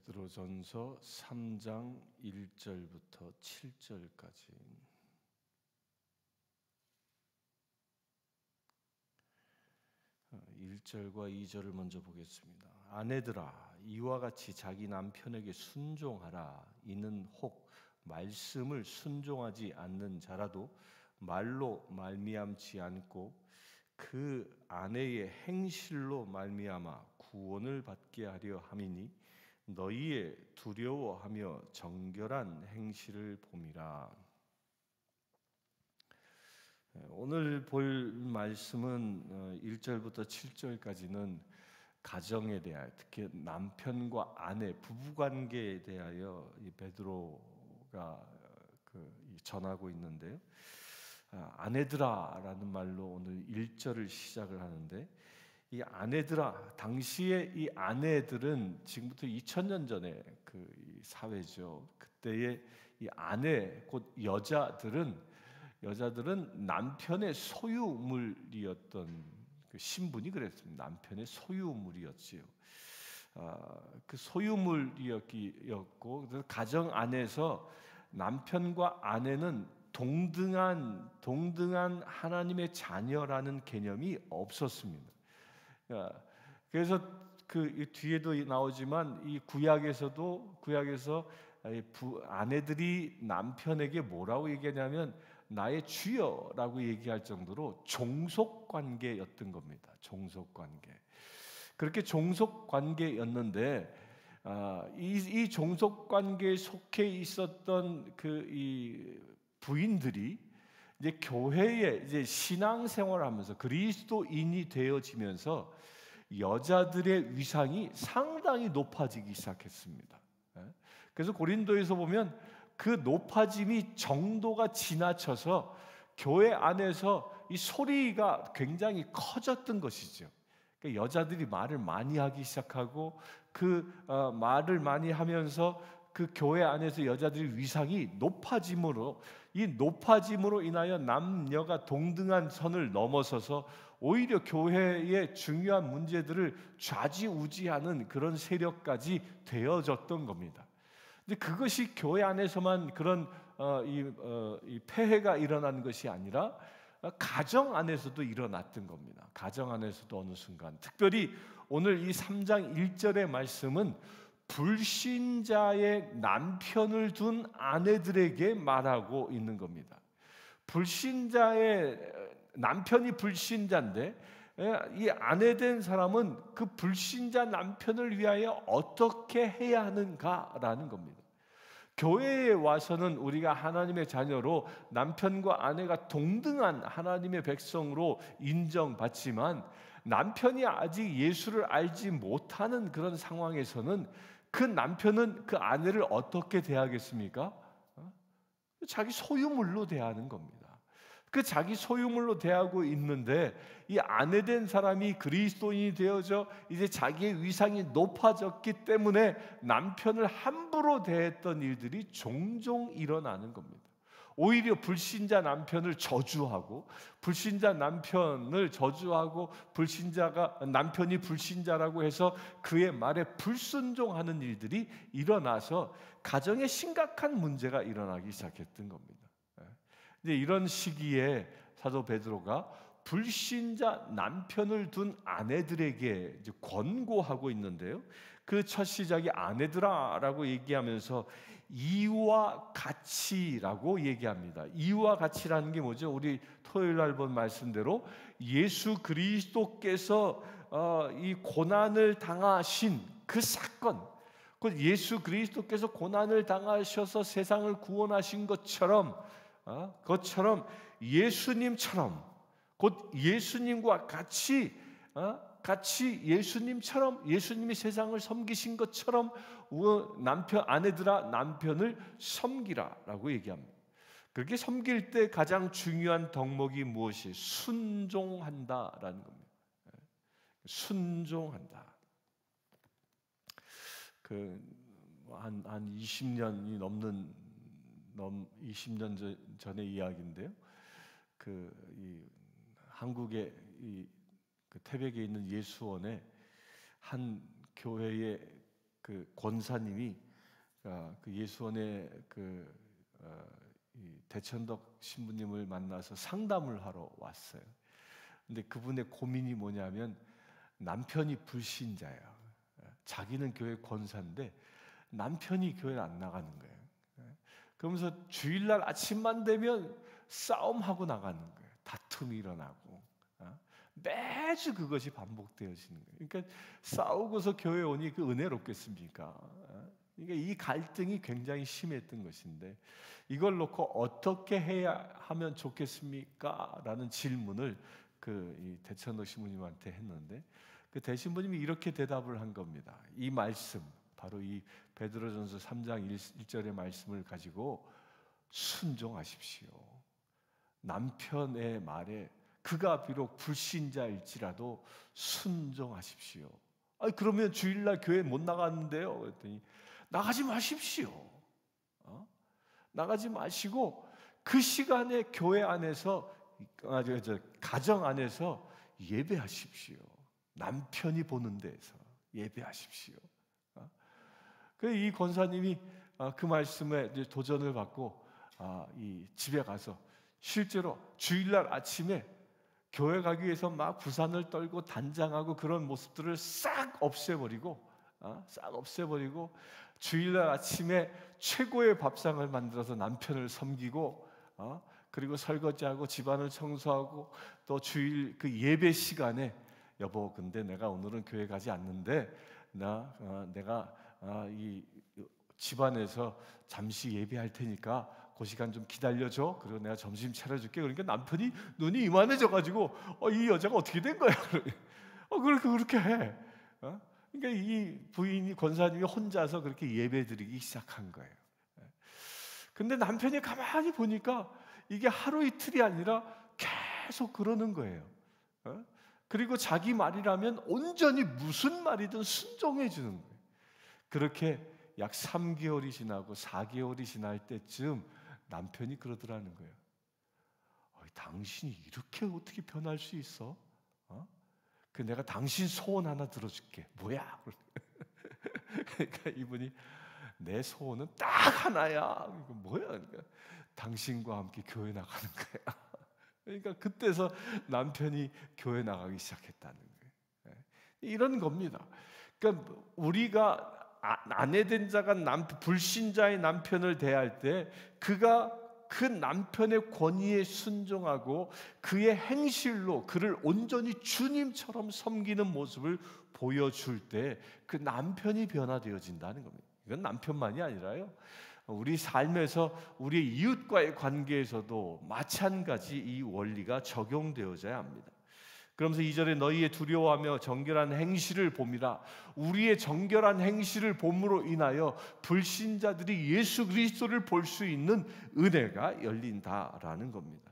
베드로전서 3장 1절부터 7절까지. 1절과 2절을 먼저 보겠습니다. 아내들아, 이와 같이 자기 남편에게 순종하라. 이는 혹 말씀을 순종하지 않는 자라도 말로 말미암지 않고 그 아내의 행실로 말미암아 구원을 받게 하려 함이니 너희의 두려워하며 정결한 행실을 봄이라. 오늘 볼 말씀은 1절부터 7절까지는 가정에 대하여, 특히 남편과 아내, 부부관계에 대하여 이 베드로가 전하고 있는데요. 아내들아라는 말로 오늘 1절을 시작을 하는데, 이 아내들아, 당시에 이 아내들은 지금부터 2000년 전에 이 사회죠. 그때의 이 아내, 곧 여자들은 남편의 소유물이었던 그 신분이 그랬습니다. 남편의 소유물이었지요. 그 소유물이었고, 그래서 가정 안에서 남편과 아내는 동등한 하나님의 자녀라는 개념이 없었습니다. 그래서 그 뒤에도 나오지만 이 구약에서 아내들이 남편에게 뭐라고 얘기하냐면 나의 주여라고 얘기할 정도로 종속 관계였던 겁니다. 종속 관계. 그렇게 종속 관계였는데 이 종속 관계에 속해 있었던 이 부인들이 이제 교회에 이제 신앙생활하면서 그리스도인이 되어지면서 여자들의 위상이 상당히 높아지기 시작했습니다. 그래서 고린도에서 보면 그 높아짐이 정도가 지나쳐서 교회 안에서 이 소리가 굉장히 커졌던 것이죠. 그러니까 여자들이 말을 많이 하기 시작하고 말을 많이 하면서 그 교회 안에서 여자들의 위상이 높아짐으로 인하여 남녀가 동등한 선을 넘어서서 오히려 교회의 중요한 문제들을 좌지우지하는 그런 세력까지 되어졌던 겁니다. 근데 그것이 교회 안에서만 그런 이 폐해가 일어난 것이 아니라 가정 안에서도 일어났던 겁니다. 가정 안에서도 어느 순간, 특별히 오늘 이 3장 1절의 말씀은 불신자의 남편을 둔 아내들에게 말하고 있는 겁니다. 남편이 불신자인데 이 아내된 사람은 그 불신자 남편을 위하여 어떻게 해야 하는가라는 겁니다. 교회에 와서는 우리가 하나님의 자녀로 남편과 아내가 동등한 하나님의 백성으로 인정받지만 남편이 아직 예수를 알지 못하는 그런 상황에서는 그 남편은 그 아내를 어떻게 대하겠습니까? 자기 소유물로 대하는 겁니다. 그 자기 소유물로 대하고 있는데 이 아내된 사람이 그리스도인이 되어져 이제 자기의 위상이 높아졌기 때문에 남편을 함부로 대했던 일들이 종종 일어나는 겁니다. 오히려 불신자 남편을 저주하고 남편이 불신자라고 해서 그의 말에 불순종하는 일들이 일어나서 가정에 심각한 문제가 일어나기 시작했던 겁니다. 이제 이런 시기에 사도 베드로가 불신자 남편을 둔 아내들에게 이제 권고하고 있는데요. 그 첫 시작이 아내들아라고 얘기하면서 이와 같이라고 얘기합니다. 이와 같이라는 게 뭐죠? 우리 토요일 날 본 말씀대로 예수 그리스도께서 이 고난을 당하신 그 사건, 곧 예수 그리스도께서 고난을 당하셔서 세상을 구원하신 것처럼 예수님처럼, 곧 예수님과 같이 예수님이 세상을 섬기신 것처럼 아내들아 남편을 섬기라라고 얘기합니다. 그렇게 섬길 때 가장 중요한 덕목이 무엇이? 순종한다라는 겁니다. 순종한다. 한 20년이 넘는 20년 전의 이야기인데요. 이 한국의 그 태백에 있는 예수원에 한 교회의 그 권사님이 그 예수원의 이 대천덕 신부님을 만나서 상담을 하러 왔어요. 근데 그분의 고민이 뭐냐면 남편이 불신자예요. 자기는 교회 권사인데 남편이 교회를 안 나가는 거예요. 그러면서 주일날 아침만 되면 싸움하고 나가는 거예요. 다툼이 일어나고 매주 그것이 반복되어지는 거예요. 그러니까 싸우고서 교회 오니 그 은혜롭겠습니까? 그러니까 이 갈등이 굉장히 심했던 것인데 이걸 놓고 어떻게 해야 하면 좋겠습니까? 라는 질문을 이 대천덕 신부님한테 했는데 그 대신부님이 이렇게 대답을 한 겁니다. 이 말씀, 바로 이 베드로전서 3장 1절의 말씀을 가지고 순종하십시오. 남편의 말에 그가 비록 불신자일지라도 순종하십시오. 그러면 주일날 교회 못 나갔는데요? 그랬더니 나가지 마십시오. 나가지 마시고 그 시간에 교회 안에서 가정 안에서 예배하십시오. 남편이 보는 데에서 예배하십시오. 이 권사님이 그 말씀에 도전을 받고 이 집에 가서 실제로 주일날 아침에 교회 가기 위해서 막 부산을 떨고 단장하고 그런 모습들을 싹 없애버리고 주일날 아침에 최고의 밥상을 만들어서 남편을 섬기고 그리고 설거지하고 집안을 청소하고 또 주일 그 예배 시간에 여보 근데 내가 오늘은 교회 가지 않는데 내가 이 집안에서 잠시 예배할 테니까 그 시간 좀 기다려줘. 그리고 내가 점심 차려줄게. 그러니까 남편이 눈이 이만해져가지고 이 여자가 어떻게 된 거야? 그렇게 해. 그러니까 이 부인이 권사님이 혼자서 그렇게 예배드리기 시작한 거예요. 근데 남편이 가만히 보니까 이게 하루 이틀이 아니라 계속 그러는 거예요. 그리고 자기 말이라면 온전히 무슨 말이든 순종해 주는 거예요. 그렇게 약 3개월이 지나고 4개월이 지날 때쯤 남편이 그러더라는 거예요. 당신이 이렇게 어떻게 변할 수 있어? 내가 당신 소원 하나 들어줄게. 뭐야? 그러니까 이분이 내 소원은 딱 하나야. 뭐야? 그러니까 당신과 함께 교회 나가는 거야. 그러니까 그때서 남편이 교회 나가기 시작했다는 거예요. 이런 겁니다. 그러니까 우리가 아내된 자가 불신자의 남편을 대할 때 그가 그 남편의 권위에 순종하고 그의 행실로 그를 온전히 주님처럼 섬기는 모습을 보여줄 때 그 남편이 변화되어진다는 겁니다. 이건 남편만이 아니라요. 우리 삶에서 우리 이웃과의 관계에서도 마찬가지 이 원리가 적용되어져야 합니다. 그러면서 2절에 너희의 두려워하며 정결한 행실을 봄이라. 우리의 정결한 행실을 봄으로 인하여 불신자들이 예수 그리스도를 볼 수 있는 은혜가 열린다라는 겁니다.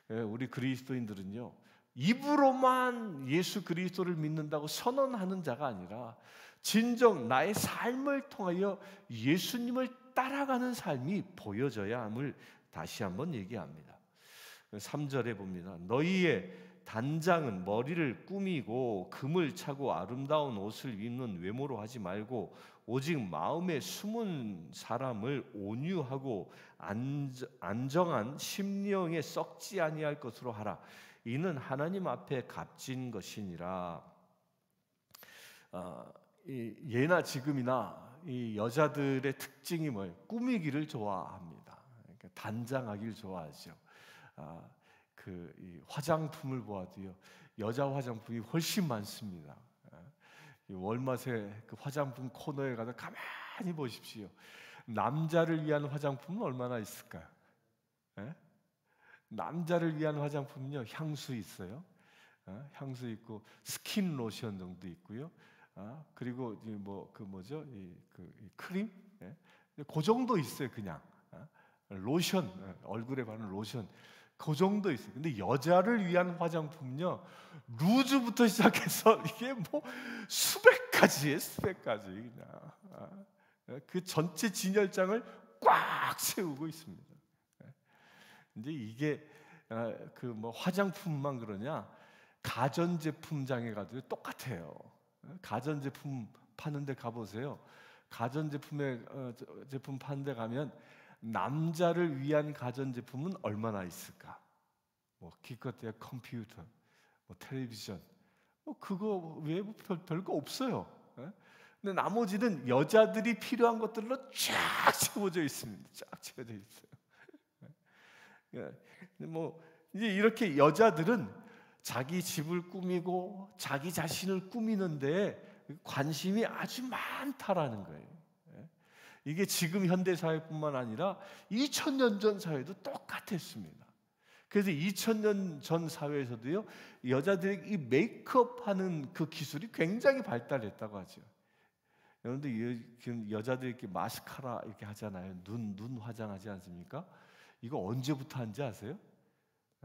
우리 그리스도인들은요, 입으로만 예수 그리스도를 믿는다고 선언하는 자가 아니라 진정 나의 삶을 통하여 예수님을 따라가는 삶이 보여져야 함을 다시 한번 얘기합니다. 3절에 봅니다. 너희의 단장은 머리를 꾸미고 금을 차고 아름다운 옷을 입는 외모로 하지 말고 오직 마음에 숨은 사람을 온유하고 안정한 심령에 썩지 아니할 것으로 하라. 이는 하나님 앞에 값진 것이니라. 예나 지금이나 이 여자들의 특징이 뭐예요? 꾸미기를 좋아합니다. 그러니까 단장하기를 좋아하죠. 이 화장품을 보아도요, 여자 화장품이 훨씬 많습니다. 월마트의 그 화장품 코너에 가서 가만히 보십시오. 남자를 위한 화장품은 얼마나 있을까요? 남자를 위한 화장품은요, 향수 있어요. 향수 있고 스킨 로션 정도 있고요. 그리고 이 크림, 그 정도 있어요. 그냥 로션, 얼굴에 바르는 로션, 그 정도 있어요. 근데 여자를 위한 화장품은요, 루즈부터 시작해서 이게 뭐 수백 가지예요, 수백 가지. 그냥 그 전체 진열장을 꽉 채우고 있습니다. 이제 이게 화장품만 그러냐? 가전제품장에 가도 똑같아요. 가전제품 파는 데 가보세요. 가전제품에 제품 파는 데 가면 남자를 위한 가전제품은 얼마나 있을까? 뭐 기껏해야 컴퓨터, 뭐 텔레비전, 뭐 그거 외에 별거 없어요. 예? 근데 나머지는 여자들이 필요한 것들로 쫙 채워져 있습니다. 쫙 채워져 있어요. 예. 근데 뭐 이제 이렇게 여자들은 자기 집을 꾸미고 자기 자신을 꾸미는데 관심이 아주 많다라는 거예요. 예. 이게 지금 현대 사회뿐만 아니라 2000년 전 사회도 똑같았습니다. 그래서 2000년 전 사회에서도요, 여자들이 이 메이크업하는 그 기술이 굉장히 발달했다고 하죠. 여러분들 지금 여자들이 이렇게 마스카라 이렇게 하잖아요. 눈 화장하지 않습니까? 이거 언제부터 한지 아세요?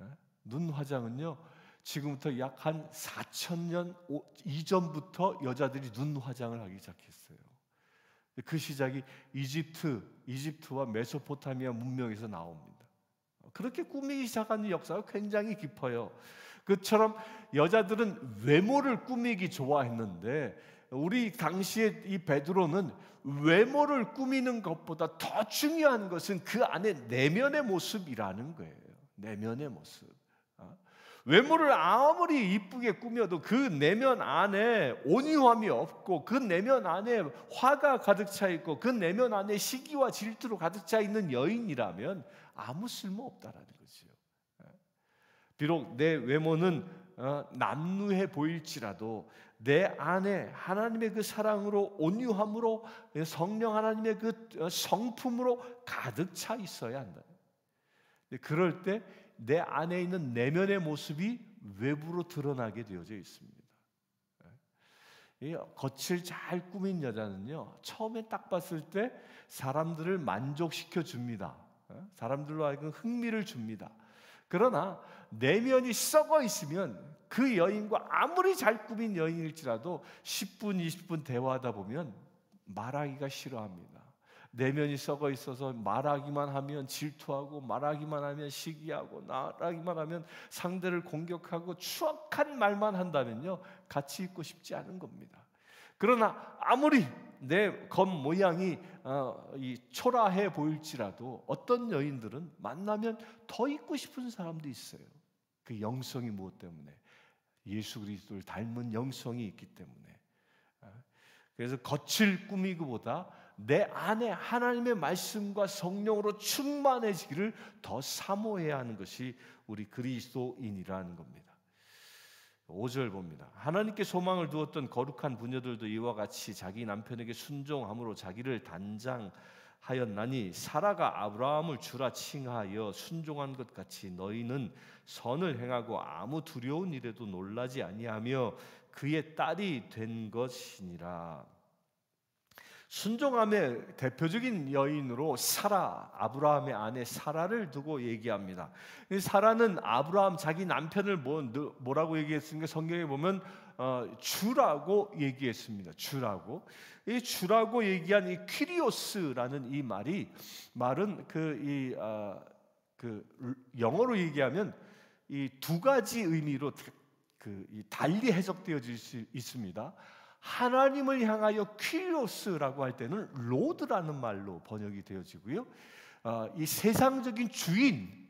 예? 눈 화장은요, 지금부터 약 한 4000년 이전부터 여자들이 눈 화장을 하기 시작했어요. 그 시작이 이집트와 메소포타미아 문명에서 나옵니다. 그렇게 꾸미기 시작하는 역사가 굉장히 깊어요. 그처럼 여자들은 외모를 꾸미기 좋아했는데 우리 당시에 이 베드로는 외모를 꾸미는 것보다 더 중요한 것은 그 안에 내면의 모습이라는 거예요. 내면의 모습. 외모를 아무리 이쁘게 꾸며도 그 내면 안에 온유함이 없고 그 내면 안에 화가 가득 차 있고 그 내면 안에 시기와 질투로 가득 차 있는 여인이라면 아무 쓸모 없다라는 거죠. 비록 내 외모는 남루해 보일지라도 내 안에 하나님의 그 사랑으로 온유함으로 성령 하나님의 그 성품으로 가득 차 있어야 한다. 그럴 때 내 안에 있는 내면의 모습이 외부로 드러나게 되어져 있습니다. 겉을 잘 꾸민 여자는요, 처음에 딱 봤을 때 사람들을 만족시켜 줍니다. 사람들로 하여금 흥미를 줍니다. 그러나 내면이 썩어 있으면 그 여인과 아무리 잘 꾸민 여인일지라도 10분, 20분 대화하다 보면 말하기가 싫어합니다. 내면이 썩어 있어서 말하기만 하면 질투하고 말하기만 하면 시기하고 말하기만 하면 상대를 공격하고 추악한 말만 한다면요, 같이 있고 싶지 않은 겁니다. 그러나 아무리 내 겉모양이 초라해 보일지라도 어떤 여인들은 만나면 더 있고 싶은 사람도 있어요. 그 영성이 무엇 때문에? 예수 그리스도를 닮은 영성이 있기 때문에. 그래서 겉을 꾸미기보다 내 안에 하나님의 말씀과 성령으로 충만해지기를 더 사모해야 하는 것이 우리 그리스도인이라는 겁니다. 5절 봅니다. 하나님께 소망을 두었던 거룩한 부녀들도 이와 같이 자기 남편에게 순종함으로 자기를 단장하였나니 사라가 아브라함을 주라 칭하여 순종한 것 같이 너희는 선을 행하고 아무 두려운 일에도 놀라지 아니하며 그의 딸이 된 것이니라. 순종함의 대표적인 여인으로 사라, 아브라함의 아내 사라를 두고 얘기합니다. 사라는 아브라함 자기 남편을 뭐라고 얘기했습니까? 성경에 보면 주라고 얘기했습니다. 주라고. 이 주라고 얘기한 이 퀴리오스라는 이 말은 영어로 얘기하면 이 두 가지 의미로 달리 해석되어질 수 있습니다. 하나님을 향하여 퀴리오스라고 할 때는 로드라는 말로 번역이 되어지고요. 이 세상적인 주인,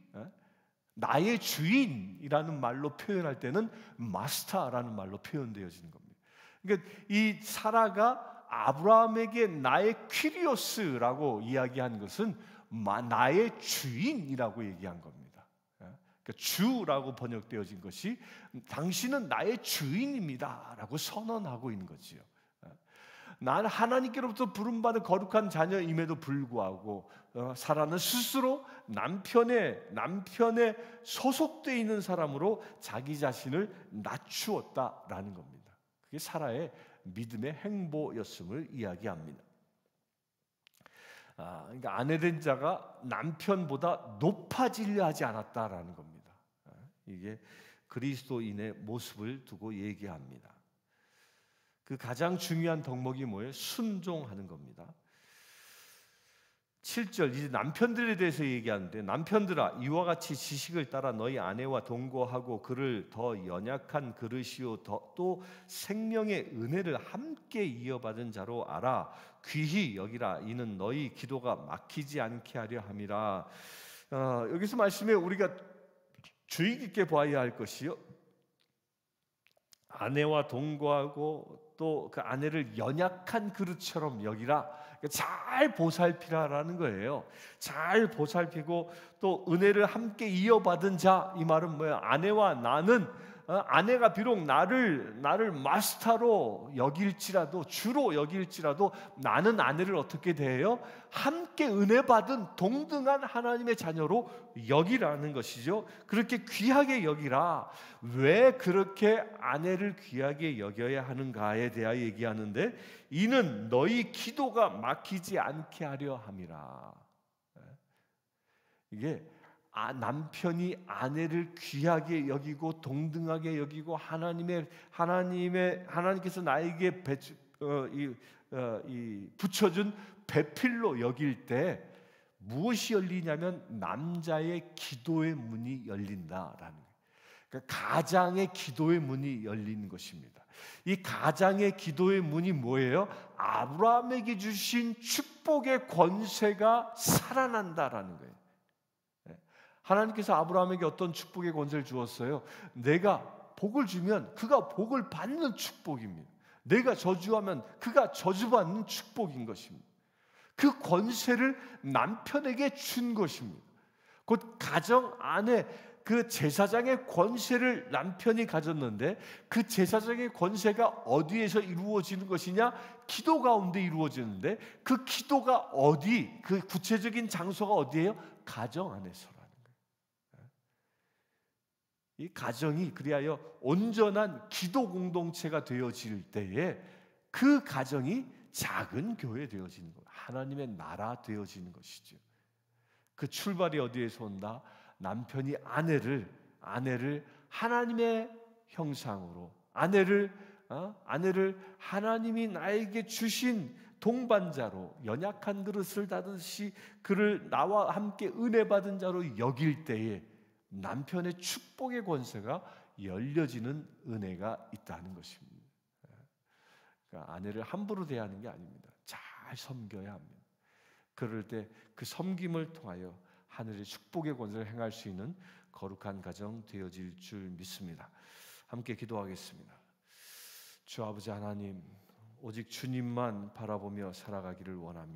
나의 주인이라는 말로 표현할 때는 마스터라는 말로 표현되어지는 겁니다. 그러니까 이 사라가 아브라함에게 나의 퀴리오스라고 이야기한 것은 나의 주인이라고 얘기한 겁니다. 그러니까 주라고 번역되어진 것이 당신은 나의 주인입니다라고 선언하고 있는 거지요. 나는 하나님께로부터 부름받은 거룩한 자녀임에도 불구하고 사라는 스스로 남편에 소속되어 있는 사람으로 자기 자신을 낮추었다라는 겁니다. 그게 사라의 믿음의 행보였음을 이야기합니다. 그러니까 아내된 자가 남편보다 높아지려 하지 않았다라는 겁니다. 이게 그리스도인의 모습을 두고 얘기합니다. 그 가장 중요한 덕목이 뭐예요? 순종하는 겁니다. 7절 이제 남편들에 대해서 얘기하는데, 남편들아 이와 같이 지식을 따라 너희 아내와 동거하고 그를 더 연약한 그릇이요 또 생명의 은혜를 함께 이어받은 자로 알아. 귀히 여기라. 이는 너희 기도가 막히지 않게 하려 함이라. 여기서 말씀에 우리가 주의 깊게 보아야 할 것이요, 아내와 동거하고 또 그 아내를 연약한 그릇처럼 여기라. 잘 보살피라라는 거예요. 잘 보살피고 또 은혜를 함께 이어받은 자, 이 말은 뭐야? 아내와 나는, 아내가 비록 나를 마스터로 여길지라도, 주로 여길지라도, 나는 아내를 어떻게 대해요? 함께 은혜 받은 동등한 하나님의 자녀로 여기라는 것이죠. 그렇게 귀하게 여기라. 왜 그렇게 아내를 귀하게 여겨야 하는가에 대하여 얘기하는데, 이는 너희 기도가 막히지 않게 하려 함이라. 이게 남편이 아내를 귀하게 여기고 동등하게 여기고 하나님께서 나에게 붙여준 배필로 여길 때 무엇이 열리냐면 남자의 기도의 문이 열린다라는 거예요. 그러니까 가장의 기도의 문이 열리는 것입니다. 이 가장의 기도의 문이 뭐예요? 아브라함에게 주신 축복의 권세가 살아난다라는 거예요. 하나님께서 아브라함에게 어떤 축복의 권세를 주었어요? 내가 복을 주면 그가 복을 받는 축복입니다. 내가 저주하면 그가 저주받는 축복인 것입니다. 그 권세를 남편에게 준 것입니다. 곧 가정 안에 그 제사장의 권세를 남편이 가졌는데, 그 제사장의 권세가 어디에서 이루어지는 것이냐? 기도 가운데 이루어지는데, 그 기도가 어디, 그 구체적인 장소가 어디예요? 가정 안에서라는 거예요. 이 가정이 그리하여 온전한 기도 공동체가 되어질 때에 그 가정이 작은 교회 되어지는 거예요. 하나님의 나라 되어지는 것이죠. 그 출발이 어디에서 온다? 남편이 아내를 하나님의 형상으로, 아내를 하나님이 나에게 주신 동반자로, 연약한 그릇을 다듯이 그를 나와 함께 은혜 받은 자로 여길 때에 남편의 축복의 권세가 열려지는 은혜가 있다는 것입니다. 그러니까 아내를 함부로 대하는 게 아닙니다. 잘 섬겨야 합니다. 그럴 때 그 섬김을 통하여 하늘의 축복의 권세를 행할 수 있는 거룩한 가정 되어질 줄 믿습니다. 함께 기도하겠습니다. 주 아버지 하나님, 오직 주님만 바라보며 살아가기를 원합니다.